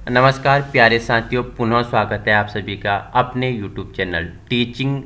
नमस्कार प्यारे साथियों, पुनः स्वागत है आप सभी का अपने YouTube channel teaching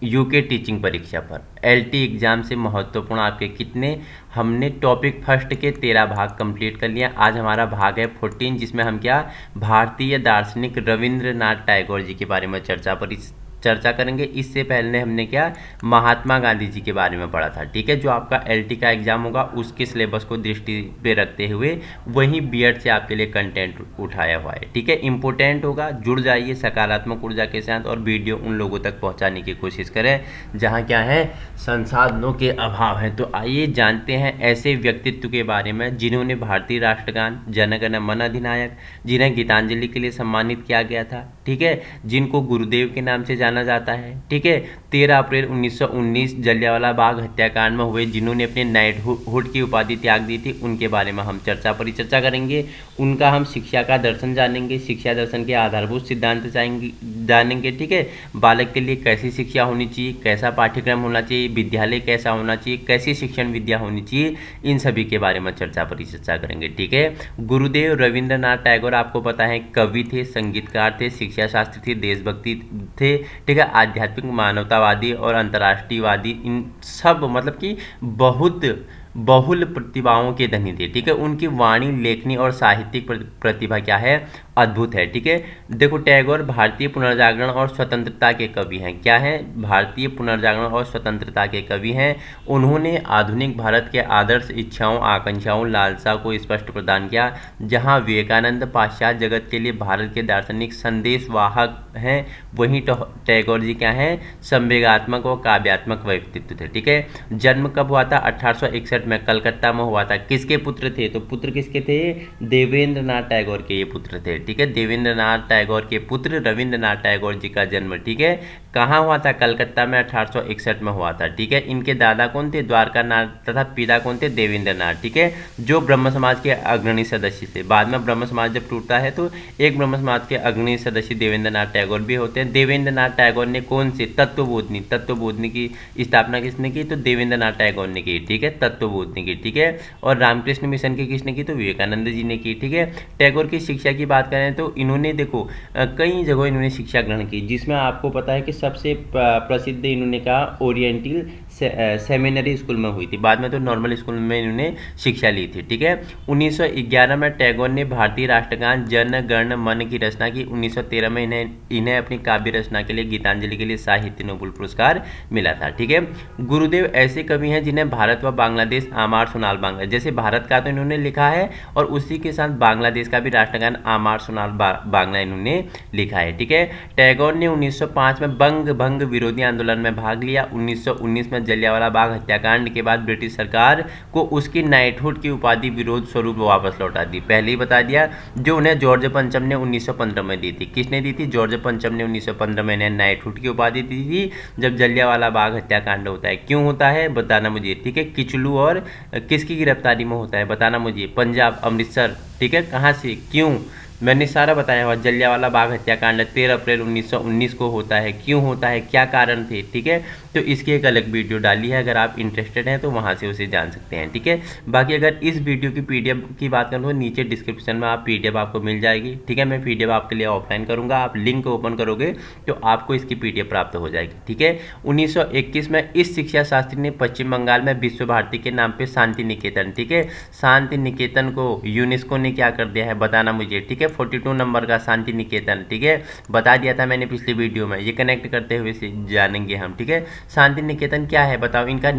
UK teaching परीक्षा पर। एलटी एग्ज़ाम से महत्वपूर्ण आपके कितने हमने टॉपिक फर्स्ट के 13 भाग कंप्लीट कर लिया। आज हमारा भाग है 14, जिसमें हम क्या भारतीय दार्शनिक रविंद्रनाथ टैगोर जी के बारे में चर्चा करेंगे। इससे पहले हमने क्या महात्मा गांधी जी के बारे में पढ़ा था, ठीक है। जो आपका एलटी का एग्जाम होगा उसके सिलेबस को दृष्टि पे रखते हुए वही बीएड से आपके लिए कंटेंट उठाया हुआ है, ठीक है। इंपॉर्टेंट होगा, जुड़ जाइए सकारात्मक ऊर्जा के साथ और वीडियो उन लोगों तक पहुंचाने की कोशिश करें जहां क्या है संसाधनों के अभाव है। तो आइए जानते हैं ऐसे व्यक्तित्व के बारे में जिन्होंने भारतीय राष्ट्रगान जन गण मन अधिनायक, जिन्हें गीतांजलि के लिए सम्मानित किया गया था, ठीक है, जिनको गुरुदेव के नाम से जाना जाता है, ठीक है। 13 अप्रैल 1919 जलियांवाला बाग हत्याकांड में हुए जिन्होंने अपने नाइटहुड की उपाधि त्याग दी थी, उनके बारे में हम परिचर्चा करेंगे। उनका हम शिक्षा का दर्शन जानेंगे, शिक्षा दर्शन के आधारभूत सिद्धांत जानेंगे, ठीक है। बालक के लिए कैसी शिक्षा होनी चाहिए, कैसा पाठ्यक्रम होना चाहिए, विद्यालय कैसा होना चाहिए, कैसी शिक्षण विद्या होनी चाहिए, इन सभी के बारे में परिचर्चा करेंगे, ठीक है। गुरुदेव रविंद्रनाथ टैगोर आपको पता है कवि थे, संगीतकार थे, शिक्षा शास्त्री थे, देशभक्ति थे, ठीक है, आध्यात्मिक मानवतावादी और अंतर्राष्ट्रीयवादी, इन सब मतलब कि बहुत बहुल प्रतिभाओं के धनी थे, ठीक है। उनकी वाणी, लेखनी और साहित्यिक प्रतिभा क्या है, अद्भुत है, ठीक है। देखो टैगोर भारतीय पुनर्जागरण और स्वतंत्रता के कवि हैं। क्या है, भारतीय पुनर्जागरण और स्वतंत्रता के कवि हैं। उन्होंने आधुनिक भारत के आदर्श, इच्छाओं, आकांक्षाओं, लालसा को स्पष्ट प्रदान किया। जहां विवेकानंद पाश्चात्य जगत के लिए भारत के दार्शनिक संदेशवाहक हैं, वहीं टैगोर जी क्या हैं, संवेगात्मक और काव्यात्मक व्यक्तित्व थे, ठीक है। जन्म कब हुआ था, 1861 में कलकत्ता में हुआ था। किसके पुत्र थे, तो पुत्र किसके थे, देवेंद्रनाथ टैगोर के ये पुत्र थे, ठीक है। देवेंद्रनाथ टैगोर के पुत्र रविंद्रनाथ टैगोर जी का जन्म, ठीक है, कहाँ हुआ था, कलकत्ता में 1861 में हुआ था, ठीक है। इनके दादा कौन थे, द्वारकानाथ, तथा पिता कौन थे, देवेंद्रनाथ, ठीक है, जो ब्रह्म समाज के अग्रणी सदस्य थे। बाद में ब्रह्म समाज जब टूटता है तो एक ब्रह्म समाज के अग्रणी सदस्य देवेंद्रनाथ टैगोर भी होते हैं। देवेंद्रनाथ टैगोर ने कौन से तत्वबोधनी की स्थापना किसने की, तो देवेंद्रनाथ टैगोर ने की, ठीक है, तत्वबोधनी की, ठीक है। और रामकृष्ण मिशन की किसने की, तो विवेकानंद जी ने की, ठीक है। टैगोर की शिक्षा की बात करें तो इन्होंने देखो कई जगहों इन्होंने शिक्षा ग्रहण की, जिसमें आपको पता है कि सबसे प्रसिद्ध इन्होंने कहा ओरिएंटल सेमिनरी स्कूल में हुई थी। बाद में तो नॉर्मल स्कूल में इन्होंने शिक्षा ली थी, ठीक है। 1911 में टैगोर ने भारतीय राष्ट्रगान जन गण मन की रचना की। 1913 में इन्हें अपनी काव्य रचना के लिए गीतांजलि के लिए साहित्य नोबेल पुरस्कार मिला था, ठीक है। गुरुदेव ऐसे कवि हैं जिन्हें भारत व बांग्लादेश आमार सोनाल बांग्ला, जैसे भारत का तो इन्होंने लिखा है और उसी के साथ बांग्लादेश का भी राष्ट्रगान आमार सोनाल बांग्ला इन्होंने लिखा है, ठीक है। टैगोर ने 1905 में बंग भंग विरोधी आंदोलन में भाग लिया। 1919 में जलियांवाला बाग हत्याकांड के बाद ब्रिटिश सरकार को उसकी नाइटहुड की उपाधि विरोध स्वरूप वापस लौटा दी। पहले ही बता दिया, जो उन्हें जॉर्ज पंचम ने 1915 में दी थी। किसने दी थी, जॉर्ज पंचम ने 1915 में इन्हें नाइटहुड की उपाधि दी थी जब जलियांवाला बाग हत्याकांड होता है। क्यों होता है बताना मुझे, ठीक है। किचलू और किसकी गिरफ्तारी में होता है बताना मुझे, पंजाब, अमृतसर, ठीक है। कहाँ से, क्यों, मैंने सारा बताया हुआ। जलियांवाला बाग हत्याकांड 13 अप्रैल 1919 को होता है। क्यों होता है, क्या कारण थे, ठीक है। तो इसकी एक अलग वीडियो डाली है, अगर आप इंटरेस्टेड हैं तो वहाँ से उसे जान सकते हैं, ठीक है। बाकी अगर इस वीडियो की पीडीएफ की बात करूँ तो नीचे डिस्क्रिप्शन में आप पीडीएफ आपको मिल जाएगी, ठीक है। मैं पीडीएफ आपके लिए ऑफलाइन करूँगा, आप लिंक ओपन करोगे तो आपको इसकी पीडीएफ प्राप्त हो जाएगी, ठीक है। 1921 में इस शिक्षा शास्त्री ने पश्चिम बंगाल में विश्व भारती के नाम पे शांति निकेतन, ठीक है, शांति निकेतन को यूनेस्को ने क्या कर दिया है बताना मुझे, ठीक है। 42 नंबर का शांति निकेतन, ठीक है, बता दिया था मैंने पिछली वीडियो में। ये कनेक्ट करते हुए से जानेंगे हम, ठीक है। शांति निकेतन क्या है बताओ, इनका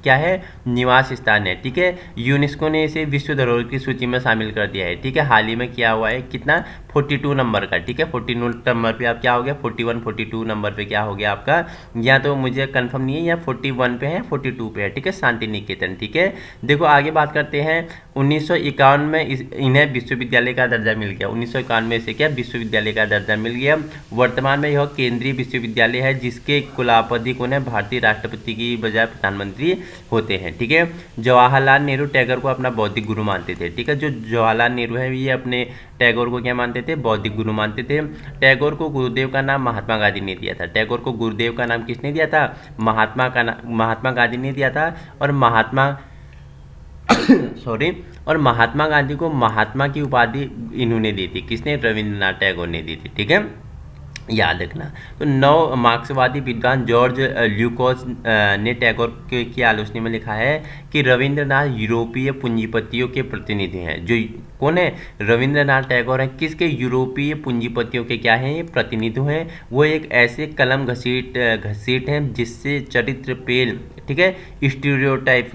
क्या है, निवास स्थान है, ठीक है। यूनेस्को ने इसे विश्व धरोहर की सूची में शामिल कर दिया है, ठीक है। हाल ही में किया हुआ है, कितना, 42 नंबर का, ठीक है। 42 नंबर पे आप क्या हो गया, 41 42 नंबर पे क्या हो गया आपका, या तो मुझे कंफर्म नहीं है, या 41 पे है, 42 पे है, ठीक है, शांति निकेतन, ठीक है। देखो आगे बात करते हैं। 1951 में इन्हें विश्वविद्यालय का दर्जा मिल गया। 1991 से क्या विश्वविद्यालय का दर्जा मिल गया। वर्तमान में यह केंद्रीय विश्वविद्यालय है जिसके कुलाधिपति को ने भारतीय राष्ट्रपति की बजाय प्रधानमंत्री होते हैं, ठीक है। जवाहरलाल नेहरू टैगोर को अपना बौद्धिक गुरु मानते थे, ठीक है। जो जवाहरलाल नेहरू है ये अपने टैगोर को क्या मानते थे, बौद्धिक गुरु मानते थे। टैगोर को गुरुदेव का नाम महात्मा गांधी ने दिया था। टैगोर को गुरुदेव का नाम किसने दिया था, महात्मा गांधी ने दिया था। और महात्मा सॉरी। और महात्मा गांधी को महात्मा की उपाधि इन्होंने दी थी, किसने? रविंद्रनाथ टैगोर ने दी थी, ठीक है, याद रखना। तो नव मार्क्सवादी विद्वान जॉर्ज ल्यूकोस ने टैगोर की आलोचना में लिखा है कि रविंद्रनाथ यूरोपीय पूंजीपतियों के प्रतिनिधि हैं। जो कौन है? रविंद्रनाथ टैगोर हैं, किसके? यूरोपीय पूंजीपतियों के क्या हैं? ये प्रतिनिधि हैं। वो एक ऐसे कलम घसीट हैं जिससे चरित्र पेल, ठीक है, स्टीरियोटाइप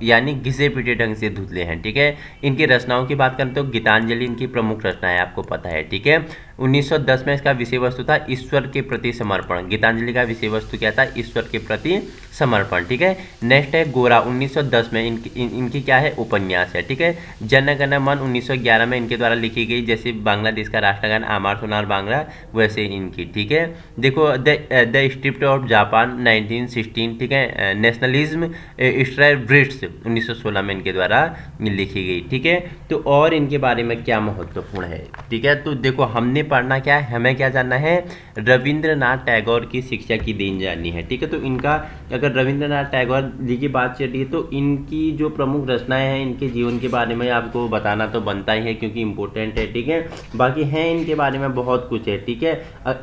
यानी घिसे पिटे ढंग से धुतले हैं, ठीक है। इनकी रचनाओं की बात करें तो गीतांजलि इनकी प्रमुख रचना है, आपको पता है, ठीक है। 1910 में इसका विषय वस्तु था ईश्वर के प्रति समर्पण। गीतांजलि का विषय वस्तु क्या था? ईश्वर के प्रति समर्पण, ठीक है। नेक्स्ट है गोरा, 1910 में इनकी क्या है? उपन्यास है, ठीक है। जन गण मन 1911 में इनके द्वारा लिखी गई, जैसे बांग्लादेश का राष्ट्रगान आमार सोनार बांग्ला, वैसे इनकी, ठीक है। देखो द स्क्रिप्ट ऑफ जापान 1916, ठीक है। नेशनलिज्म स्ट्राइब्रिट्स 1916 में इनके द्वारा लिखी गई, ठीक है। तो और इनके बारे में क्या महत्वपूर्ण है, ठीक है। तो देखो हमने पढ़ना क्या है, हमें क्या जानना है? रविंद्रनाथ टैगोर की शिक्षा की देन जाननी है, ठीक है। तो इनका अगर रविंद्रनाथ टैगोर जी की बात चल रही है तो इनकी जो प्रमुख रचनाएं हैं, इनके जीवन के बारे में आपको बताना तो बनता ही है क्योंकि इम्पोर्टेंट है, ठीक है। बाकी हैं इनके बारे में बहुत कुछ है, ठीक है।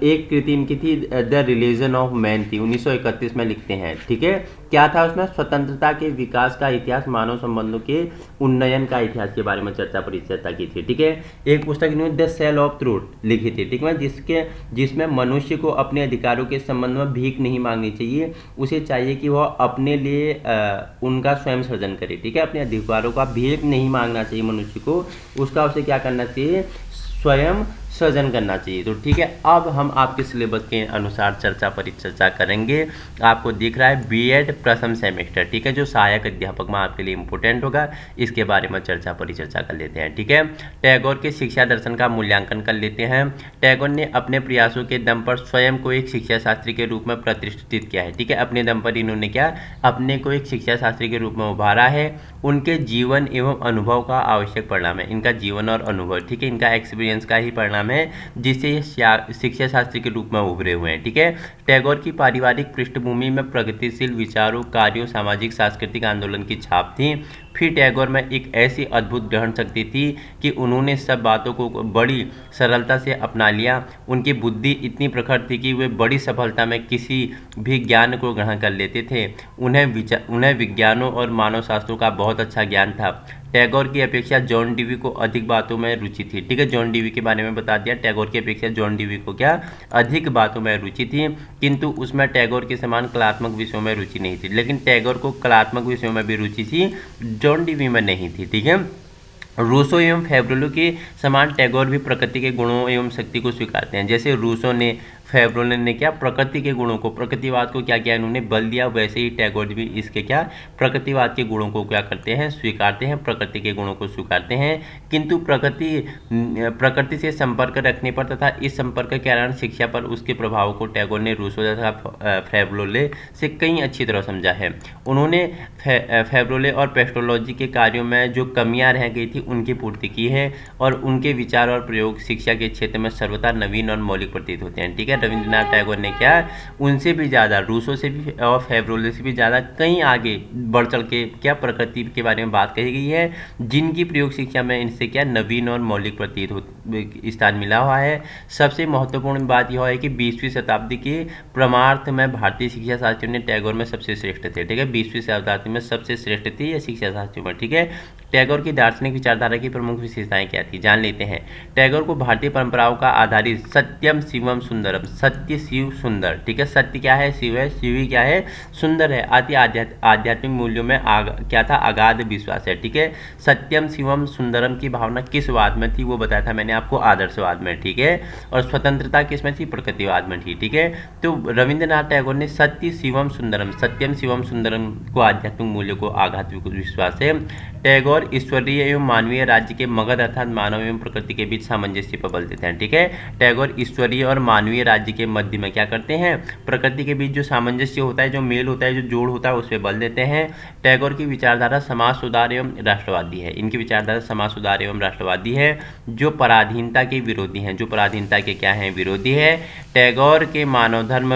एक कृति इनकी थी द रिलीजन ऑफ मैन थी, 1931 में लिखते हैं, ठीक है। क्या था उसमें? स्वतंत्रता के विकास का इतिहास, मानव संबंधों के उन्नयन का इतिहास के बारे में चर्चा परिचर्चा की थी, ठीक है। एक पुस्तक इन्होंने द सेल ऑफ ट्रूथ लिखी थी, ठीक है, जिसमें मनुष्य को अपने अधिकारों के संबंध में भीख नहीं मांगनी चाहिए, उसे चाहिए कि वह अपने लिए उनका स्वयं सृजन करे, ठीक है। अपने अधिकारों का भीख नहीं मांगना चाहिए मनुष्य को, उसका उसे क्या करना चाहिए? स्वयं सृजन करना चाहिए। तो ठीक है, अब हम आपके सिलेबस के अनुसार चर्चा परिचर्चा करेंगे। आपको दिख रहा है बीएड प्रथम सेमेस्टर, ठीक है, जो सहायक अध्यापक में आपके लिए इंपॉर्टेंट होगा, इसके बारे में चर्चा परिचर्चा कर लेते हैं, ठीक है। टैगोर के शिक्षा दर्शन का मूल्यांकन कर लेते हैं। टैगोर ने अपने प्रयासों के दम पर स्वयं को एक शिक्षा शास्त्री के रूप में प्रतिष्ठित किया है, ठीक है। अपने दम पर इन्होंने क्या? अपने को एक शिक्षा शास्त्री के रूप में उभारा है। उनके जीवन एवं अनुभव का आवश्यक परिणाम है, इनका जीवन और अनुभव, ठीक है, इनका एक्सपीरियंस का ही परिणाम है जिससे ये शिक्षा शास्त्री के रूप में उभरे हुए हैं, ठीक है। टैगोर की पारिवारिक पृष्ठभूमि में प्रगतिशील विचारों, कार्यों, सामाजिक सांस्कृतिक आंदोलन की छाप थी। फिर टैगोर में एक ऐसी अद्भुत ग्रहण शक्ति थी कि उन्होंने सब बातों को बड़ी सरलता से अपना लिया। उनकी बुद्धि इतनी प्रखर थी कि वे बड़ी सफलता में किसी भी ज्ञान को ग्रहण कर लेते थे। उन्हें विज्ञानों और मानव शास्त्रों का बहुत अच्छा ज्ञान था। टैगोर की अपेक्षा जॉन डीवी को अधिक बातों में रुचि थी, ठीक है। जॉन डीवी के बारे में बता दिया, टैगोर की अपेक्षा जॉन डीवी को क्या? अधिक बातों में रुचि थी, किंतु उसमें टैगोर के समान कलात्मक विषयों में रुचि नहीं थी। लेकिन टैगोर को कलात्मक विषयों में भी रुचि थी, जॉन डीवी में नहीं थी, ठीक है। रूसो एवं फेब्रोलो के समान टैगोर भी प्रकृति के गुणों एवं शक्ति को स्वीकारते हैं। जैसे रूसो ने, फेब्रोलो ने क्या? प्रकृति के गुणों को, प्रकृतिवाद को क्या किया? इन्होंने बल दिया। वैसे ही टैगोर भी इसके क्या? प्रकृतिवाद के गुणों को क्या करते हैं? स्वीकारते हैं, प्रकृति के गुणों को स्वीकारते हैं। किंतु प्रकृति से संपर्क रखने पर तथा इस संपर्क के कारण शिक्षा पर उसके प्रभाव को टैगोर ने रूसो तथा फेब्रोले से कई अच्छी तरह समझा है। उन्होंने फेब्रोले और पेस्टोलॉजी के कार्यों में जो कमियां रह गई थी उनकी पूर्ति की है, और उनके विचार और प्रयोग शिक्षा के क्षेत्र में सर्वथा नवीन और मौलिक प्रतीत होते हैं, ठीक है। रविंद्रनाथ टैगोर ने क्या? उनसे भी ज़्यादा, रूसो से भी और फेब्रोले से भी ज़्यादा कहीं आगे बढ़ चढ़ के क्या प्रकृति के बारे में बात कही गई है, जिनकी प्रयोग शिक्षा में इनसे क्या नवीन और मौलिक प्रतीत स्थान मिला हुआ है। सबसे महत्वपूर्ण बात यह है कि 20वीं शताब्दी के परमार्थ में भारतीय शिक्षा शास्त्रियों ने टैगोर में सबसे श्रेष्ठ थे, ठीक है। 20वीं शताब्दी में सबसे श्रेष्ठ थी ये शिक्षा शास्त्रियों में, ठीक है। टैगोर की दार्शनिक विचारधारा की प्रमुख विशेषताएं क्या थी, जान लेते हैं। टैगोर को भारतीय परंपराओं का आधारित सत्यम शिवम सुंदरम, सत्य शिव सुंदर, ठीक है। सत्य क्या है? शिव है। शिव ही क्या है? सुंदर है। अति आध्यात्मिक मूल्यों में क्या था? अगाध विश्वास है, ठीक है। सत्यम शिवम सुंदरम की भावना किस वाद में थी वो बताया था मैंने आपको, आदर्शवाद में, ठीक है। और स्वतंत्रता किसमें थी? प्रकृतिवाद में थी, ठीक है। तो रविंद्रनाथ टैगोर ने सत्य शिवम सुंदरम, सत्यम शिवम सुंदरम को आध्यात्मिक मूल्यों को आघात विश्वास है। टैगोर टैगोर ईश्वरीय एवं मानवीय राज्य के मगध अर्थात मानव एवं प्रकृति के बीच सामंजस्य पर बल देते हैं। ठीक है, टैगोर ईश्वरीय और मानवीय राज्य के मध्य में क्या करते हैं, प्रकृति के बीच जो सामंजस्य होता है, जो मेल होता है, जो जोड़ होता है, उस पर बल देते हैं। टैगोर की विचारधारा समाज सुधार एवं राष्ट्रवादी है। इनकी विचारधारा समाज सुधार एवं राष्ट्रवादी है, जो पराधीनता के विरोधी हैं, जो पराधीनता के क्या हैं, विरोधी है। टैगोर के मानव धर्म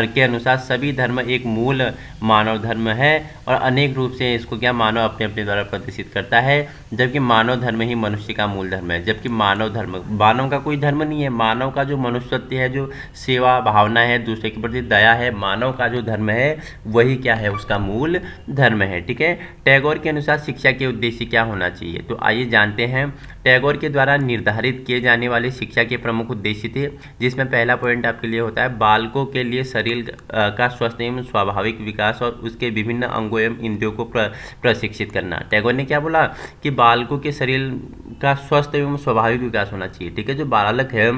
के अनुसार सभी धर्म एक मूल मानव धर्म है और अनेक रूप से इसको क्या मानव अपने अपने द्वारा प्रदर्शित करता है, जबकि मानव धर्म ही मनुष्य का मूल धर्म है। जबकि मानव का कोई धर्म नहीं है। मानव का जो मनुष्यत्व है, जो सेवा भावना है, दूसरे के प्रति दया है, मानव का जो धर्म है वही क्या है, उसका मूल धर्म है। ठीक है, टैगोर के अनुसार शिक्षा के उद्देश्य क्या होना चाहिए, तो आइए जानते हैं। टैगोर के द्वारा निर्धारित किए जाने वाले शिक्षा के प्रमुख उद्देश्य थे, जिसमें पहला पॉइंट आपके लिए होता है बालकों के लिए शरीर का स्वस्थ एवं स्वाभाविक विकास और उसके विभिन्न अंगों एवं इंद्रियों को प्रशिक्षित करना। टैगोर ने क्या बोला कि बालकों के शरीर का स्वस्थ एवं स्वाभाविक विकास होना चाहिए। ठीक है, जो बालक है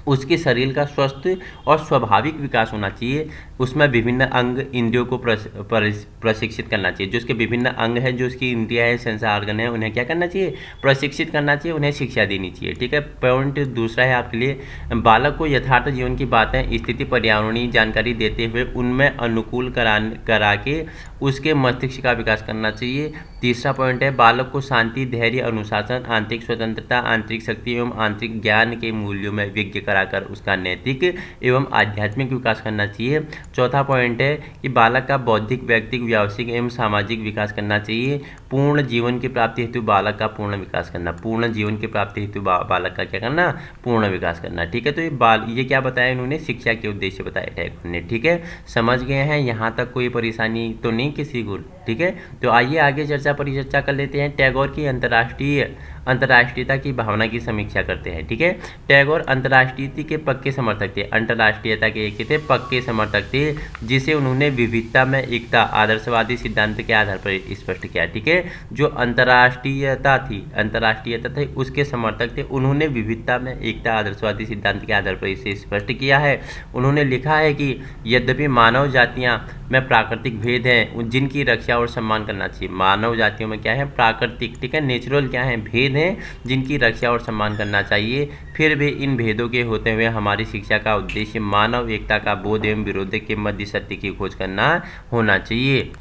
उसके शरीर का स्वस्थ और स्वाभाविक विकास होना चाहिए, उसमें विभिन्न अंग इंद्रियों को प्रशिक्षित करना चाहिए। जो उसके विभिन्न अंग हैं, जो उसकी इंद्रियां हैं, सेंसर ऑर्गन है, उन्हें क्या करना चाहिए, प्रशिक्षित करना चाहिए, उन्हें शिक्षा देनी चाहिए। ठीक है, पॉइंट दूसरा है आपके लिए, बालक को यथार्थ जीवन की बातें, स्थिति, पर्यावरणीय जानकारी देते हुए उनमें अनुकूल करा के उसके मस्तिष्क का विकास करना चाहिए। तीसरा पॉइंट है, बालक को शांति, धैर्य, अनुशासन, आंतरिक स्वतंत्रता, आंतरिक शक्ति एवं आंतरिक ज्ञान के मूल्यों में विज्ञ कराकर उसका नैतिक एवं आध्यात्मिक विकास करना चाहिए। चौथा पॉइंट है कि बालक का बौद्धिक, व्यक्तिगत, व्यावसायिक एवं सामाजिक विकास करना चाहिए। पूर्ण जीवन की प्राप्ति हेतु बालक का पूर्ण विकास करना, पूर्ण जीवन की प्राप्ति हेतु बालक का क्या करना, पूर्ण विकास करना। ठीक है, तो ये क्या बताया इन्होंने, शिक्षा के उद्देश्य बताए टैगोर ने। ठीक है, समझ गए हैं, यहाँ तक कोई परेशानी तो नहीं किसी को। ठीक है, तो आइए आगे परिचर्चा कर लेते हैं। टैगोर की अंतर्राष्ट्रीयता की भावना की समीक्षा करते हैं। ठीक है, टैगोर अंतर्राष्ट्रीयता के पक्के समर्थक थे, अंतर्राष्ट्रीयता के थे पक्के समर्थक थे, जिसे उन्होंने विविधता में एकता आदर्शवादी सिद्धांत के आधार पर स्पष्ट किया। ठीक है, जो अंतर्राष्ट्रीयता थी उसके समर्थक थे। उन्होंने विविधता में एकता आदर्शवादी सिद्धांत के आधार पर इसे स्पष्ट किया है। उन्होंने लिखा है कि यद्यपि मानव जातियां में प्राकृतिक भेद हैं, जिनकी रक्षा और सम्मान करना चाहिए। मानव जातियों में क्या है, प्राकृतिक, ठीक है, नेचुरल क्या है, भेद हैं, जिनकी रक्षा और सम्मान करना चाहिए। फिर भी इन भेदों के होते हुए हमारी शिक्षा का उद्देश्य मानव एकता का बोध एवं विरोध के मध्य सत्य की खोज करना होना चाहिए।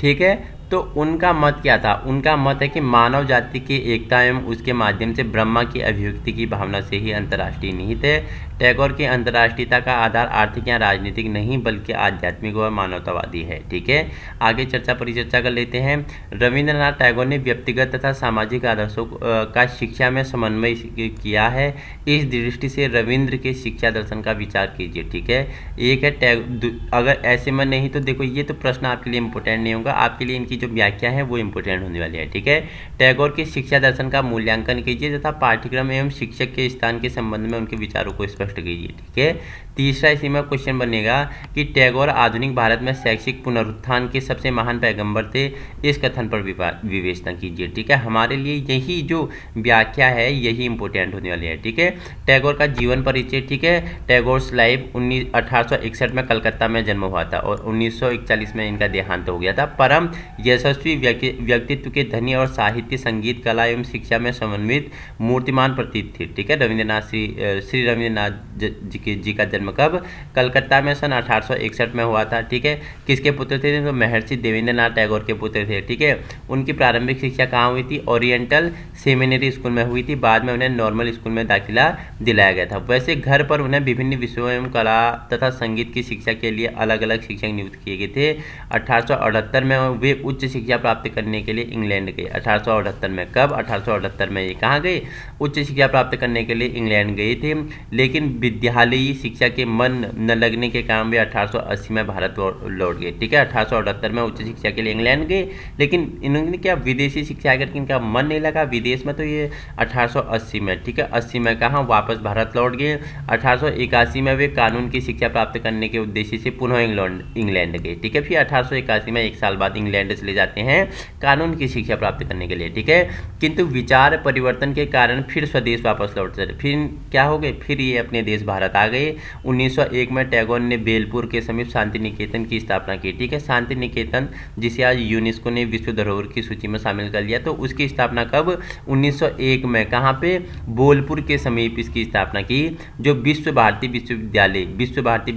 ठीक है, तो उनका मत क्या था, उनका मत है कि मानव जाति की एकता एवं उसके माध्यम से ब्रह्मा की अभिव्यक्ति की भावना से ही अंतर्राष्ट्रीय निहित है। टैगोर की अंतर्राष्ट्रीयता का आधार आर्थिक या राजनीतिक नहीं बल्कि आध्यात्मिक और मानवतावादी है। ठीक है, आगे परिचर्चा कर लेते हैं। रविंद्रनाथ टैगोर ने व्यक्तिगत तथा सामाजिक आदर्शों का शिक्षा में समन्वय किया है। इस दृष्टि से रविंद्र के शिक्षा दर्शन का विचार कीजिए। ठीक है, एक है अगर ऐसे में नहीं तो देखो ये तो प्रश्न आपके लिए इंपोर्टेंट नहीं होगा, आपके लिए इनकी जो व्याख्या है वो इंपोर्टेंट होने वाली है। ठीक है, टैगोर के शिक्षा दर्शन का मूल्यांकन कीजिए तथा पाठ्यक्रम एवं शिक्षक के स्थान के संबंध में उनके विचारों को स्पष्ट कीजिए। ठीक है, तीसरा इसी में क्वेश्चन बनेगा कि टैगोर आधुनिक भारत में शैक्षिक पुनरुत्थान के सबसे महान पैगंबर थे। इस कथन पर विवेचना कीजिए। ठीक है, हमारे लिए यही जो व्याख्या है यही इंपोर्टेंट होने वाली है। ठीक है, टैगोर का जीवन परिचय। ठीक है, टैगोर्स लाइफ 1861 में कलकत्ता में जन्म हुआ था और 1941 में इनका देहांत हो गया था। परम यशस्वी व्यक्तित्व के धनी और साहित्य, संगीत, कला एवं शिक्षा में समन्वित मूर्तिमान प्रतीत थे। ठीक है, श्री रविंद्रनाथ जी का जन्म कब, कलकत्ता में सन 1861 में हुआ था। ठीक है, किसके पुत्र थे, तो महर्षि देवेंद्रनाथ टैगोर के पुत्र थे। ठीक है, उनकी प्रारंभिक शिक्षा कहाँ हुई थी, ओरिएंटल सेमिनरी स्कूल में हुई थी। बाद में उन्हें नॉर्मल स्कूल में दाखिला दिलाया गया था। वैसे घर पर उन्हें विभिन्न विषयों एवं कला तथा संगीत की शिक्षा के लिए अलग अलग शिक्षक नियुक्त किए गए थे। 1878 में वे उच्च शिक्षा प्राप्त करने के लिए इंग्लैंड गए। 1878 में कब, 1878 में ये कहाँ गए, उच्च शिक्षा प्राप्त करने के लिए इंग्लैंड गए थे। लेकिन विद्यालयी शिक्षा के मन न लगने के कारण वे 1880 में भारत लौट गए। ठीक है, 1878 में उच्च शिक्षा के लिए इंग्लैंड गए, लेकिन इन्होंने क्या विदेशी शिक्षा अगर इनका मन नहीं लगा विदेश में, तो ये 1880 में, ठीक है, 80 में कहाँ वापस भारत लौट गए। 1881 में वे कानून की शिक्षा प्राप्त करने के उद्देश्य से पुनः इंग्लैंड गए। ठीक है, फिर 1881 में एक साल बाद इंग्लैंड से चले जाते हैं कानून की शिक्षा प्राप्त करने के लिए, ठीक है। किंतु विचार परिवर्तन के कारण फिर स्वदेश वापस लौट गए। फिर क्या हो गए, फिर ये अपने देश भारत आ गए। 1901 में टैगोर ने बेलपुर के समीप शांति निकेतन की स्थापना की, ठीक है। शांति निकेतन जिसे आज यूनेस्को ने विश्व धरोहर की सूची में शामिल कर लिया, तो उसकी स्थापना कब, 1901 में। कहाँ पे, बोलपुर के समीप इसकी स्थापना की, जो विश्व भारती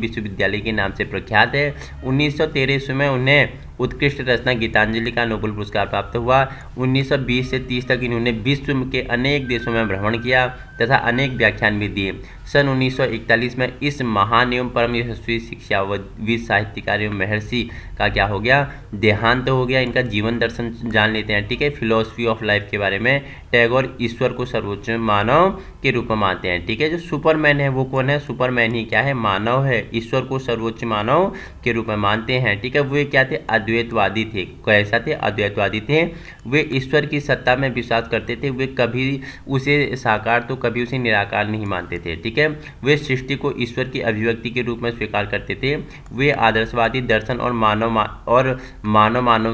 विश्वविद्यालय के नाम से प्रख्यात है। 1913 में उन्हें उत्कृष्ट रचना गीतांजलि का नोबेल पुरस्कार प्राप्त हुआ। 1920 से 30 तक इन्होंने विश्व के अनेक देशों में भ्रमण किया तथा अनेक व्याख्यान भी दिए। सन 1941 में इस महान एवं परम यशस्वी शिक्षाविद, साहित्यकार एवं महर्षि का क्या हो गया, देहांत हो गया। इनका जीवन दर्शन जान लेते हैं, ठीक है। फिलॉसफी ऑफ लाइफ के बारे में, टैगोर ईश्वर को सर्वोच्च मानव के रूप में मानते हैं, ठीक है। जो सुपरमैन है वो कौन है, सुपरमैन ही क्या है, मानव है। ईश्वर को सर्वोच्च मानव के रूप में मानते हैं, ठीक है। वे क्या थे, अद्वैतवादी थे। कैसा थे, अद्वैतवादी थे। वे ईश्वर की सत्ता में विश्वास करते थे। वे कभी उसे साकार तो कभी उसे निराकार नहीं मानते थे, ठीक है। वे सृष्टि को ईश्वर की अभिव्यक्ति के रूप में स्वीकार करते थे। वे आदर्शवादी दर्शन और मानव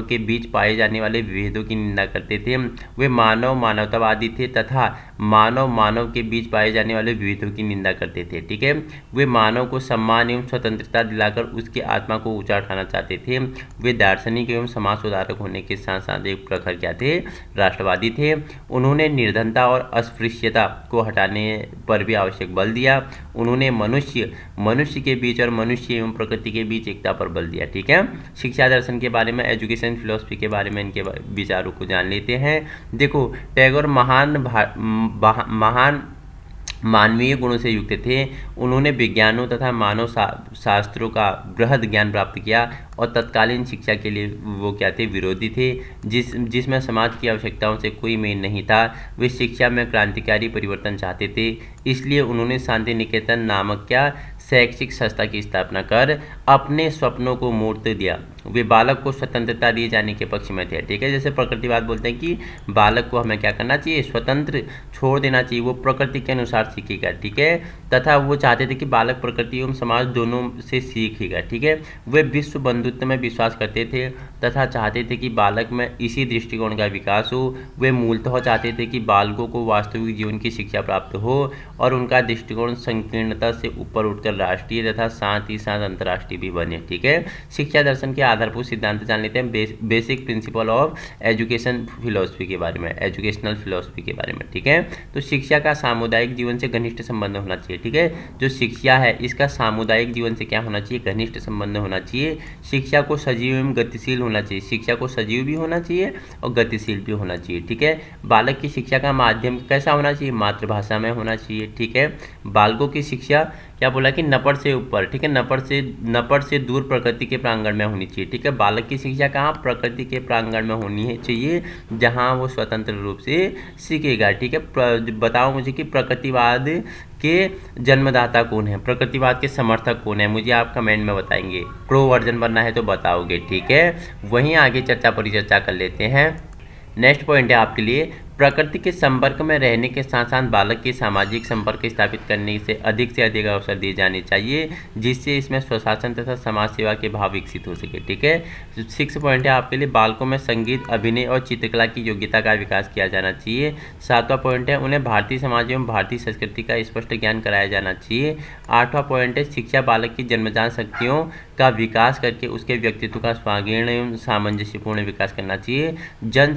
के बीच पाए जाने वाले विभेदों की निंदा करते थे। वे मानवतावादी थे तथा मानव के बीच पाए जाने वाले विभेदों की निंदा करते थे, ठीक है। वे मानव को सम्मान एवं स्वतंत्रता दिलाकर उसकी आत्मा को ऊंचा उठाना चाहते थे। वे दार्शनिक एवं समाज सुधारक होने के साथ साथ एक प्रखर क्या थे, राष्ट्रवादी थे। उन्होंने निर्धनता और अस्पृश्यता को हटाने पर भी आवश्यक बल दिया। उन्होंने मनुष्य के बीच और मनुष्य एवं प्रकृति के बीच एकता पर बल दिया, ठीक है। शिक्षा दर्शन के बारे में, एजुकेशन फिलॉसफी के बारे में इनके विचारों को जान लेते हैं। देखो, टैगोर महान मानवीय गुणों से युक्त थे। उन्होंने विज्ञानों तथा मानव शास्त्रों का बृहद ज्ञान प्राप्त किया और तत्कालीन शिक्षा के लिए वो क्या थे, विरोधी थे, जिसमें समाज की आवश्यकताओं से कोई मेल नहीं था। वे शिक्षा में क्रांतिकारी परिवर्तन चाहते थे, इसलिए उन्होंने शांति निकेतन नामक क्या शैक्षिक संस्था की स्थापना कर अपने स्वप्नों को मूर्त दिया। वे बालक को स्वतंत्रता दिए जाने के पक्ष में थे, ठीक है। जैसे प्रकृतिवाद बोलते हैं कि बालक को हमें क्या करना चाहिए, स्वतंत्र छोड़ देना चाहिए, वो प्रकृति के अनुसार सीखेगा, ठीक है। तथा वो चाहते थे कि बालक प्रकृति एवं समाज दोनों से सीखेगा, ठीक है। वे विश्व बंधुत्व में विश्वास करते थे तथा चाहते थे कि बालक में इसी दृष्टिकोण का विकास हो। वे मूलतः चाहते थे कि बालकों को वास्तविक जीवन की शिक्षा प्राप्त हो और उनका दृष्टिकोण संकीर्णता से ऊपर उठकर राष्ट्रीय तथा साथ ही साथ अंतर्राष्ट्रीय भी बने, ठीक है। शिक्षा दर्शन के आधारभूत सिद्धांत जान लेते हैं। Basic principle of education philosophy के बारे में, एजुकेशनल फिलॉसफी के बारे में, ठीक है। तो शिक्षा का सामुदायिक जीवन से घनिष्ठ संबंध होना चाहिए, ठीक है। जो शिक्षा है इसका सामुदायिक जीवन से क्या होना चाहिए, घनिष्ठ संबंध होना चाहिए। शिक्षा को सजीव एवं गतिशील होना चाहिए, शिक्षा को सजीव भी होना चाहिए और गतिशील भी होना चाहिए, ठीक है। बालक की शिक्षा का माध्यम कैसा होना चाहिए, मातृभाषा में होना चाहिए, ठीक है। बालकों की शिक्षा क्या बोला कि नपट से ऊपर, ठीक है, नपट से दूर प्रकृति के प्रांगण में होनी चाहिए, ठीक है। बालक की शिक्षा कहाँ, प्रकृति के प्रांगण में होनी है चाहिए, जहाँ वो स्वतंत्र रूप से सीखेगा, ठीक है। बताओ मुझे कि प्रकृतिवाद के जन्मदाता कौन है, प्रकृतिवाद के समर्थक कौन है, मुझे आप कमेंट में बताएंगे। प्रो वर्जन बनना है तो बताओगे, ठीक है। वहीं आगे परिचर्चा कर लेते हैं। नेक्स्ट पॉइंट है आपके लिए, प्रकृति के संपर्क में रहने के साथ साथ बालक की सामाजिक संपर्क स्थापित करने से अधिक अवसर दिए जाने चाहिए, जिससे इसमें स्वशासन तथा समाज सेवा के भाव विकसित हो सके, ठीक है। 6 पॉइंट है आपके लिए, बालकों में संगीत, अभिनय और चित्रकला की योग्यता का विकास किया जाना चाहिए। 7वां पॉइंट है, उन्हें भारतीय समाज एवं भारतीय संस्कृति का स्पष्ट ज्ञान कराया जाना चाहिए। 8वां पॉइंट है, शिक्षा बालक की जन्मजात शक्तियों का विकास करके उसके व्यक्तित्व का स्वागीर्ण एवं सामंजस्यपूर्ण विकास करना चाहिए। जन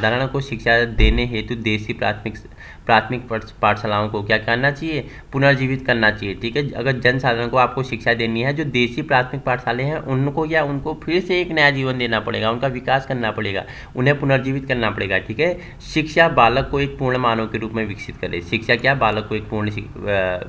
साधारण को शिक्षा देने हेतु देसी प्राथमिक पाठशालाओं को क्या करना चाहिए, पुनर्जीवित करना चाहिए, ठीक है। अगर जनसाधारण को आपको शिक्षा देनी है, जो देसी प्राथमिक पाठशालाएं हैं उनको फिर से एक नया जीवन देना पड़ेगा, उनका विकास करना पड़ेगा, उन्हें पुनर्जीवित करना पड़ेगा, ठीक है। शिक्षा बालक को एक पूर्ण मानव के रूप में विकसित करे, शिक्षा क्या बालक को एक पूर्ण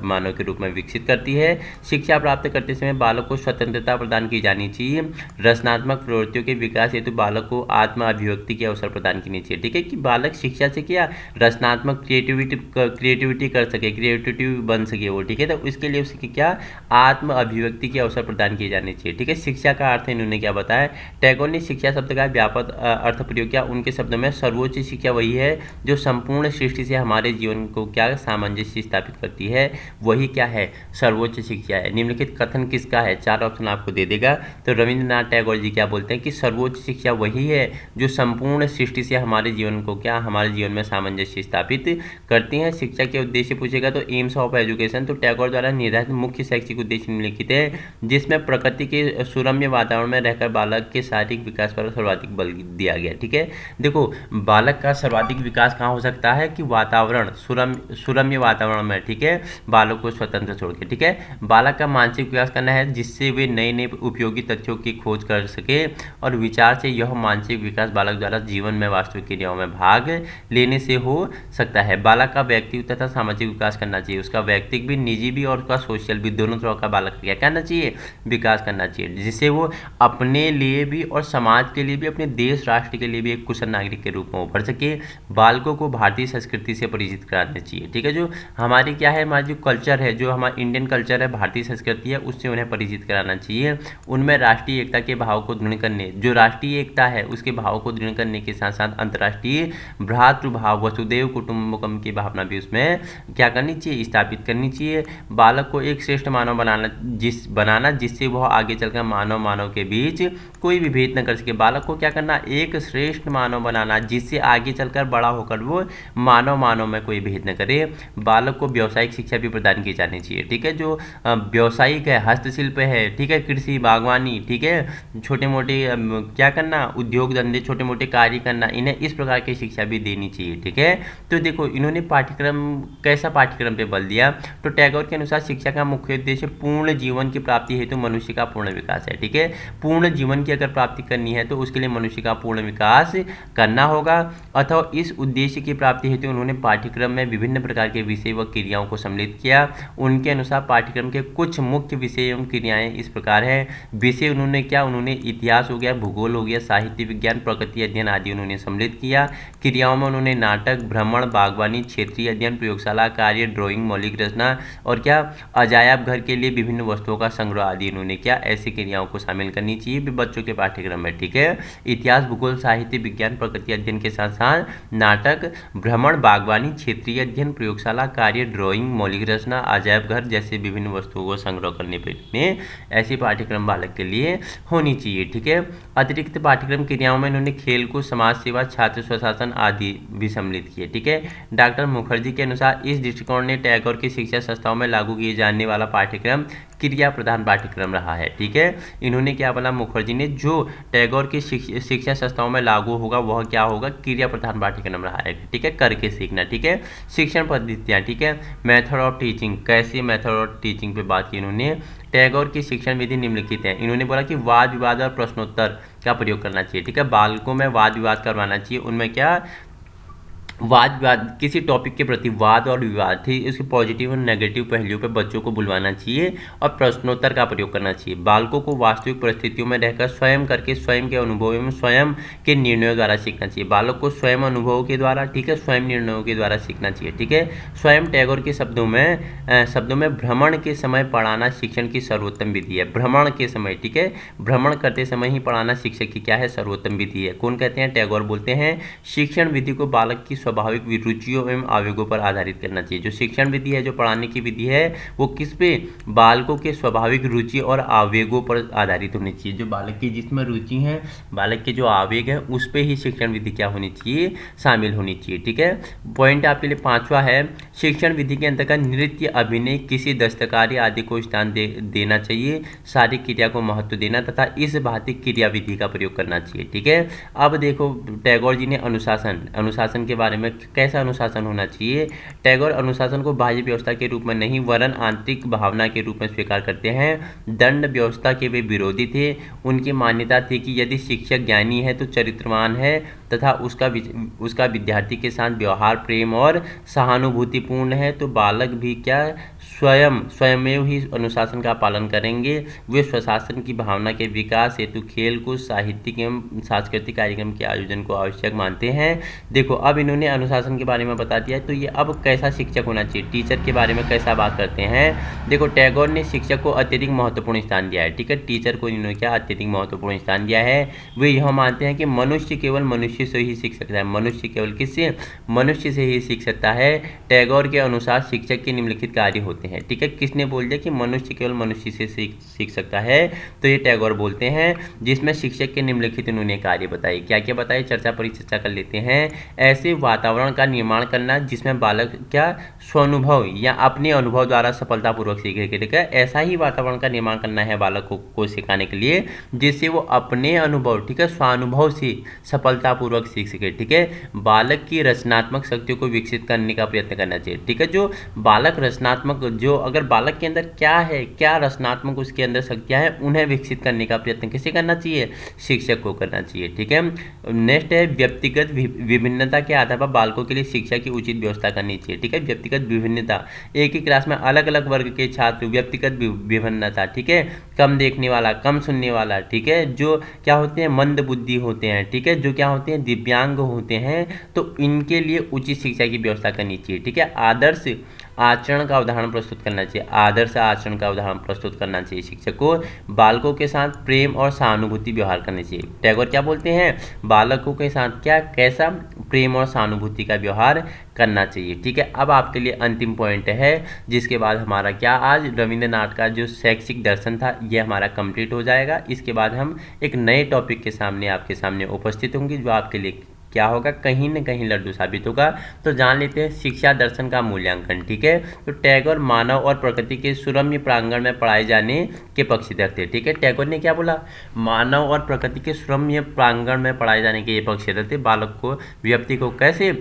मानव के रूप में विकसित करती है। शिक्षा प्राप्त करते समय बालक को स्वतंत्रता प्रदान की जानी चाहिए। रचनात्मक प्रवृत्तियों के विकास हेतु बालक को आत्म अभिव्यक्ति के अवसर प्रदान करने चाहिए, ठीक है, कि बालक शिक्षा से क्या रचनात्मक क्रिएटिविटी कर सके, क्रिएटिविटी बन सके वो, ठीक है। तो इसके लिए उसकी क्या आत्म अभिव्यक्ति के अवसर प्रदान किए जाने चाहिए, ठीक है। शिक्षा का अर्थ इन्होंने क्या बताया, टैगोर ने शिक्षा शब्द का व्यापक अर्थ प्रयोग किया। उनके शब्दों में सर्वोच्च शिक्षा वही है जो संपूर्ण सृष्टि से हमारे जीवन को क्या सामंजस्य स्थापित करती है, वही क्या है, सर्वोच्च शिक्षा है। निम्नलिखित कथन किसका है, 4 ऑप्शन आपको दे देगा। तो रविंद्रनाथ टैगोर जी क्या बोलते हैं कि सर्वोच्च शिक्षा वही है जो संपूर्ण सृष्टि से हमारे जीवन को क्या, हमारे जीवन में सामंजस्य स्थापित करती है। शिक्षा के उद्देश्य पूछेगा तो एम्स ऑफ एजुकेशन, तो टैगोर द्वारा निर्धारित मुख्य शैक्षिक उद्देश्य निम्नलिखित है, जिसमें प्रकृति के सुरम्य वातावरण में रहकर बालक के शारीरिक विकास पर सर्वाधिक बल दिया गया, ठीक है। देखो बालक का सर्वाधिक विकास कहाँ हो सकता है कि वातावरण, सुरम्य वातावरण में, ठीक है, बालक को स्वतंत्र छोड़ के, ठीक है। बालक का मानसिक विकास करना है जिससे वे नए नए उपयोगी तथ्यों की खोज कर सके और विचार से यह मानसिक विकास बालक द्वारा जीवन में वास्तविक क्रियाओं में भाग लेने से हो सकता है। बालक का व्यक्तित्व तथा सामाजिक विकास करना चाहिए, उसका व्यक्तित्व भी, निजी भी और उसका सोशल भी, दोनों तरह का बालक क्या करना चाहिए, विकास करना चाहिए, जिससे वो अपने लिए भी और समाज के लिए भी, अपने देश राष्ट्र के लिए भी एक कुशल नागरिक के रूप में उभर सके। बालकों को भारतीय संस्कृति से परिचित कराना चाहिए, ठीक है। जो हमारी क्या है, हमारी जो कल्चर है, जो हमारा इंडियन कल्चर है, भारतीय संस्कृति है, उससे उन्हें परिचित कराना चाहिए। उनमें राष्ट्रीय एकता के भाव को दृढ़ करने, जो राष्ट्रीय एकता है उसके भाव को दृढ़ करने के साथ साथ अंतर्राष्ट्रीय भ्रातृभाव, वसुदेव कुटुंबकम की भावना भी उसमें क्या करनी चाहिए, स्थापित करनी चाहिए। बालक को एक श्रेष्ठ मानव बनाना जिससे वह आगे चलकर मानव के बीच कोई भी भेद न कर सके। बालक को क्या करना, एक श्रेष्ठ मानव बनाना जिससे आगे चलकर बड़ा होकर वो मानव में कोई भेद न करे। बालक को व्यावसायिक शिक्षा भी प्रदान की जानी चाहिए, ठीक है। जो व्यावसायिक है, हस्तशिल्प है, ठीक है, कृषि, बागवानी, ठीक है, छोटे मोटे क्या करना, उद्योग धंधे, छोटे मोटे कार्य करना, इन्हें इस प्रकार की शिक्षा भी देनी चाहिए, ठीक है। तो देखो इन्होंने पाठ्यक्रम, कैसा पाठ्यक्रम पे बल दिया, तो टैगोर के अनुसार शिक्षा का मुख्य उद्देश्य पूर्ण जीवन की प्राप्ति हेतु मनुष्य का पूर्ण विकास है, ठीक है। पूर्ण जीवन की अगर प्राप्ति करनी है तो उसके लिए मनुष्य का पूर्ण विकास करना होगा, अथवा इस उद्देश्य की प्राप्ति हेतु उन्होंने पाठ्यक्रम में विभिन्न प्रकार के विषय व क्रियाओं को सम्मिलित किया। उनके अनुसार पाठ्यक्रम के कुछ मुख्य विषय एवं क्रियाएं इस प्रकार है। विषय उन्होंने क्या, उन्होंने इतिहास हो गया, भूगोल हो गया, साहित्य विज्ञान, प्रकृति अध्ययन आदि उन्होंने सम्मिलित किया। क्रियाओं में उन्होंने नाटक, भ्रमण, बागवानी, क्षेत्रीय अध्ययन, प्रयोगशाला कार्य, ड्राइंग, मौलिक रचना और क्या अजायब घर के लिए विभिन्न वस्तुओं का संग्रह आदि उन्होंने क्या, ऐसी क्रियाओं को शामिल करनी चाहिए बच्चों के पाठ्यक्रम में, ठीक है। इतिहास, भूगोल, साहित्य विज्ञान, प्रकृति अध्ययन के साथ साथ नाटक, भ्रमण, बागवानी, क्षेत्रीय अध्ययन, प्रयोगशाला कार्य, ड्राइंग, मौलिक रचना, अजायब घर जैसे विभिन्न वस्तुओं को संग्रह करने में ऐसी पाठ्यक्रम बालक के लिए होनी चाहिए, ठीक है। अतिरिक्त पाठ्यक्रम क्रियाओं में इन्होंने खेल को, समाज सेवा, छात्र स्वशासन आदि भी सम्मिलित किए, ठीक है। डॉक्टर मुखर्जी के अनुसार इस दृष्टिकोण ने टैगोर की शिक्षा संस्थाओं में लागू किए जाने वाला पाठ्यक्रम क्रिया प्रधान पाठ्यक्रम रहा है, ठीक है। इन्होंने क्या बोला, मुखर्जी ने, जो टैगोर की शिक्षा संस्थाओं में लागू होगा वह क्या होगा, क्रिया प्रधान पाठ्यक्रम रहा है, ठीक है, करके सीखना, ठीक है। शिक्षण पद्धतियाँ, ठीक है, मेथड ऑफ टीचिंग, कैसे मेथड ऑफ टीचिंग पे बात की इन्होंने। टैगोर की शिक्षण विधि निम्नलिखित है। इन्होंने बोला कि वाद विवाद और प्रश्नोत्तर का प्रयोग करना चाहिए, ठीक है। बालकों में वाद विवाद करवाना चाहिए, उनमें क्या वाद विवाद, किसी टॉपिक के प्रति वाद और विवाद थी, उसके पॉजिटिव और नेगेटिव पहलुओं पर बच्चों को बुलवाना चाहिए और प्रश्नोत्तर का प्रयोग करना चाहिए। बालकों को वास्तविक परिस्थितियों में रहकर स्वयं करके स्वयं के अनुभवों में स्वयं के निर्णयों द्वारा सीखना चाहिए। बालक को स्वयं अनुभवों के द्वारा, ठीक है, स्वयं निर्णयों के द्वारा सीखना चाहिए, ठीक है। स्वयं टैगोर के शब्दों में भ्रमण के समय पढ़ाना शिक्षण की सर्वोत्तम विधि है। भ्रमण के समय, ठीक है, भ्रमण करते समय ही पढ़ाना शिक्षक की क्या है, सर्वोत्तम विधि है। कौन कहते हैं, टैगोर बोलते हैं शिक्षण विधि को बालक की स्वाभाविक रुचियों एवं आवेगों पर आधारित करना चाहिए। जो शिक्षण विधि है, जो पढ़ाने की विधि है, वो किस पे, बालकों के स्वाभाविक रुचि और आवेगों पर आधारित होनी चाहिए। जो बालक की जिसमें रुचि है, बालक के जो आवेग है, उस पे ही शिक्षण विधि क्या होनी चाहिए, शामिल होनी चाहिए, ठीक है। पॉइंट आपके लिए 5वां है, शिक्षण विधि के अंतर्गत नृत्य, अभिनय, किसी दस्तकारी आदि को स्थान देना चाहिए, सारी क्रिया को महत्व देना तथा इस भांति क्रिया विधि का प्रयोग करना चाहिए, ठीक है। अब देखो टैगोर जी ने अनुशासन के बारे में, कैसा अनुशासन होना चाहिए। टैगोर अनुशासन को बाह्य व्यवस्था के रूप में नहीं वरन आंतरिक भावना के रूप में स्वीकार करते हैं। दंड व्यवस्था के वे विरोधी थे। उनकी मान्यता थी कि यदि शिक्षक ज्ञानी है तो चरित्रवान है तथा उसका विद्यार्थी के साथ व्यवहार प्रेम और सहानुभूतिपूर्ण है तो बालक भी क्या स्वयमेव ही अनुशासन का पालन करेंगे। वे स्वशासन की भावना के विकास हेतु खेल कूद, साहित्यिक एवं सांस्कृतिक कार्यक्रम के आयोजन को आवश्यक मानते हैं। देखो अब इन्होंने अनुशासन के बारे में बता दिया, तो ये अब कैसा शिक्षक होना चाहिए, टीचर के बारे में कैसा बात करते हैं। देखो टैगोर ने शिक्षक को अत्यधिक महत्वपूर्ण स्थान दिया है, ठीक है। टीचर को इन्होंने क्या अत्यधिक महत्वपूर्ण स्थान दिया है। वे यह मानते हैं कि मनुष्य केवल मनुष्य से ही सीख सकता है। मनुष्य केवल किससे, मनुष्य से ही सीख सकता है। टैगोर के अनुसार शिक्षक के निम्नलिखित कार्य होते हैं, ठीक है। किसने बोल दिया कि मनुष्य केवल मनुष्य से सीख सकता है, तो ये टैगोर बोलते हैं। जिसमें शिक्षक के निम्नलिखित उन्होंने कार्य बताए, क्या क्या बताए, चर्चा परिचर्चा कर लेते हैं। ऐसे वातावरण का निर्माण करना जिसमें बालक क्या स्वानुभव या अपने अनुभव द्वारा सफलतापूर्वक सीखे, ठीक है। ऐसा ही वातावरण का निर्माण करना है बालक को सिखाने के लिए, जिससे वो अपने अनुभव, ठीक है, स्वानुभव से सफलतापूर्वक सीख सके, ठीक है। बालक की रचनात्मक शक्तियों को विकसित करने का प्रयत्न करना चाहिए, ठीक है। जो बालक रचनात्मक, जो अगर बालक के अंदर क्या है, क्या रचनात्मक उसके अंदर शक्तियाँ हैं, उन्हें विकसित करने का प्रयत्न किसे करना चाहिए, शिक्षक को करना चाहिए, ठीक है। नेक्स्ट है व्यक्तिगत विभिन्नता के आधार पर बालकों के लिए शिक्षा की उचित व्यवस्था करनी चाहिए, ठीक है। व्यक्तिगत विभिन्नता, एक ही क्लास में अलग अलग वर्ग के छात्र, व्यक्तिगत विभिन्नता, ठीक है। कम देखने वाला, कम सुनने वाला, ठीक है, जो क्या होते हैं मंद बुद्धि होते हैं, ठीक है, जो क्या होते हैं दिव्यांग होते हैं, तो इनके लिए उचित शिक्षा की व्यवस्था करनी चाहिए, ठीक है। आदर्श आचरण का उदाहरण प्रस्तुत करना चाहिए, आदर्श आचरण का उदाहरण प्रस्तुत करना चाहिए शिक्षक को। बालकों के साथ प्रेम और सहानुभूति व्यवहार करना चाहिए। टैगोर क्या बोलते हैं, बालकों के साथ क्या, कैसा प्रेम और सहानुभूति का व्यवहार करना चाहिए, ठीक है। अब आपके लिए अंतिम पॉइंट है, जिसके बाद हमारा क्या आज रविंद्रनाथ का जो शैक्षिक दर्शन था ये हमारा कंप्लीट हो जाएगा। इसके बाद हम एक नए टॉपिक के सामने आपके सामने उपस्थित होंगे, जो आपके लिए क्या होगा, कहीं न कहीं लड्डू साबित होगा। तो जान लेते हैं शिक्षा दर्शन का मूल्यांकन, ठीक है। तो टैगोर मानव और प्रकृति के सुरम्य प्रांगण में पढ़ाए जाने के पक्षधर थे, ठीक है। टैगोर ने क्या बोला, मानव और प्रकृति के सुरम्य प्रांगण में पढ़ाए जाने के ये पक्षधर थे। बालक को, व्यक्ति को कैसे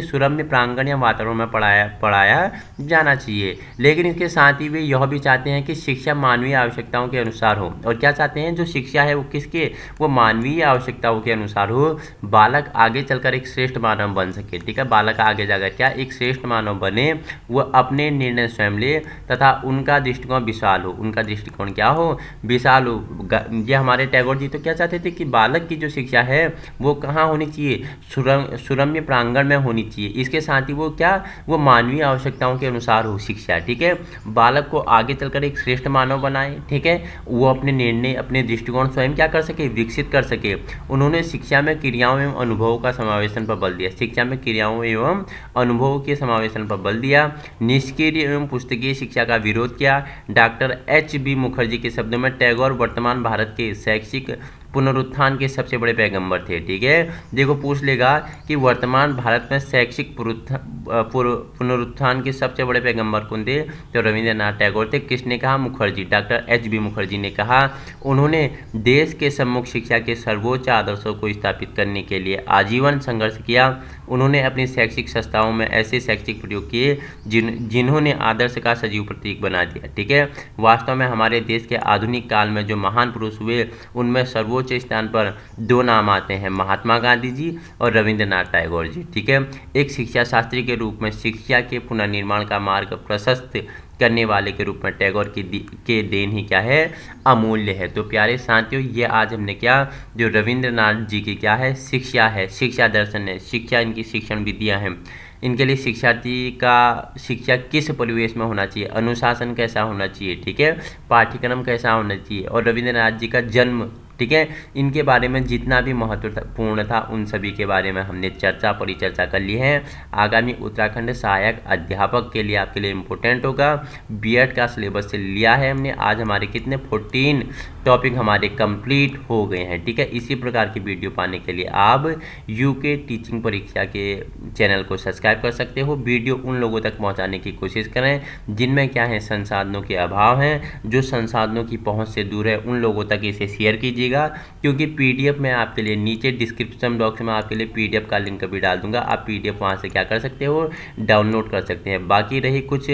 सुरम्य प्रांगण या वातावरण में पढ़ाया जाना चाहिए। लेकिन इसके साथ ही वे यह भी चाहते हैं कि शिक्षा मानवीय आवश्यकताओं के अनुसार हो। और क्या चाहते हैं, जो शिक्षा है वो किसके, वो मानवीय आवश्यकताओं के अनुसार हो। बालक आगे चलकर एक श्रेष्ठ मानव बन सके, ठीक है। बालक आगे जाकर क्या एक श्रेष्ठ मानव बने, वह अपने निर्णय स्वयं ले तथा उनका दृष्टिकोण विशाल हो, उनका दृष्टिकोण क्या हो, विशाल हो। ये हमारे टैगोर जी तो क्या चाहते थे कि बालक की जो शिक्षा है वो कहाँ होनी चाहिए, सुरम्य प्रांगण में होनी चाहिए। इसके साथ ही वो क्या, वो मानवीय आवश्यकताओं के अनुसार हो शिक्षा, ठीक है। बालक को आगे चलकर एक श्रेष्ठ मानव बनाए, ठीक है। वो अपने निर्णय, अपने दृष्टिकोण स्वयं क्या कर सके, विकसित कर सके। उन्होंने शिक्षा में क्रियाओं एवं अनुभवों का समावेशन पर बल दिया, शिक्षा में क्रियाओं एवं अनुभवों के समावेशन पर बल दिया। निष्क्रिय एवं पुस्तकीय शिक्षा का विरोध किया। Doctor HB. मुखर्जी के शब्दों में टैगोर वर्तमान भारत के शैक्षिक पुनरुत्थान के सबसे बड़े पैगंबर थे, ठीक है। देखो पूछ लेगा कि वर्तमान भारत में शैक्षिक पुनरुत्थान के सबसे बड़े पैगंबर कौन थे, तो रविंद्रनाथ टैगोर थे। किसने कहा, मुखर्जी, डॉक्टर एच.बी. मुखर्जी ने कहा। उन्होंने देश के सम्मुख शिक्षा के सर्वोच्च आदर्शों को स्थापित करने के लिए आजीवन संघर्ष किया। उन्होंने अपनी शैक्षिक संस्थाओं में ऐसे शैक्षिक प्रयोग किए जिन्होंने आदर्श का सजीव प्रतीक बना दिया, ठीक है। वास्तव में हमारे देश के आधुनिक काल में जो महान पुरुष हुए उनमें सर्वोच्च स्थान पर दो नाम आते हैं, महात्मा गांधी जी और रविंद्रनाथ टैगोर जी, ठीक है। एक शिक्षा शास्त्री के रूप में शिक्षा के पुनर्निर्माण का मार्ग प्रशस्त करने वाले के रूप में टैगोर के देन ही क्या है, अमूल्य है। तो प्यारे साथियों, ये आज हमने क्या, जो रविंद्रनाथ जी की क्या है, शिक्षा है, शिक्षा दर्शन है, शिक्षा इनकी शिक्षण विधियाँ हैं। इनके लिए शिक्षार्थी का शिक्षा किस परिवेश में होना चाहिए, अनुशासन कैसा होना चाहिए, ठीक है, पाठ्यक्रम कैसा होना चाहिए, और रविंद्रनाथ जी का जन्म, ठीक है, इनके बारे में जितना भी महत्वपूर्ण था उन सभी के बारे में हमने चर्चा परिचर्चा कर ली है। आगामी उत्तराखंड सहायक अध्यापक के लिए आपके लिए इम्पोर्टेंट होगा। बीएड का सिलेबस से लिया है हमने। आज हमारे कितने 14 टॉपिक हमारे कंप्लीट हो गए हैं, ठीक है। इसी प्रकार की वीडियो पाने के लिए आप यूके टीचिंग परीक्षा के चैनल को सब्सक्राइब कर सकते हो। वीडियो उन लोगों तक पहुँचाने की कोशिश करें जिनमें क्या है, संसाधनों के अभाव हैं, जो संसाधनों की पहुँच से दूर है, उन लोगों तक इसे शेयर कीजिए। कीजिएगा, क्योंकि पीडीएफ मैं आपके लिए नीचे डिस्क्रिप्शन बॉक्स में आपके लिए पीडीएफ का लिंक भी डाल दूंगा। आप पीडीएफ वहाँ से क्या कर सकते हो, डाउनलोड कर सकते हैं। बाकी रही कुछ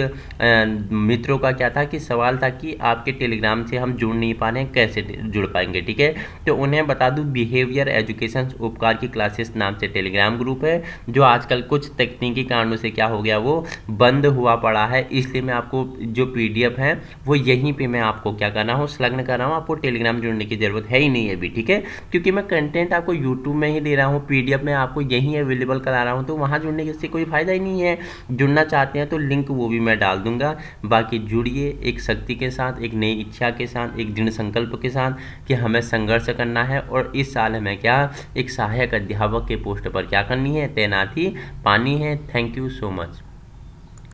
मित्रों का क्या था कि सवाल था कि आपके टेलीग्राम से हम जुड़ नहीं पा रहे हैं, कैसे जुड़ पाएंगे, ठीक है। तो उन्हें बता दूं, बिहेवियर एजुकेशन उपकार की क्लासेस नाम से टेलीग्राम ग्रुप है, जो आजकल कुछ तकनीकी कारणों से क्या हो गया, वो बंद हुआ पड़ा है। इसलिए मैं आपको जो पीडीएफ है वो यहीं पे मैं आपको क्या कर रहा हूँ, संलग्न कर रहा हूँ। आपको टेलीग्राम जुड़ने की जरूरत है ही नहीं है अभी, ठीक है, क्योंकि मैं कंटेंट आपको यूट्यूब में ही दे रहा हूँ, पीडीएफ में आपको यहीं अवेलेबल करा रहा हूँ, तो वहाँ जुड़ने से कोई फायदा ही नहीं है। जुड़ना चाहते हैं तो लिंक वो भी मैं डाल दूंगा। बाकी जुड़िए एक शक्ति के साथ, एक नई इच्छा के साथ, एक दृढ़ संकल्प के साथ कि हमें संघर्ष करना है और इस साल हमें क्या, एक सहायक अध्यापक के पोस्ट पर क्या करनी है, तैनाती पानी है। Thank you so much.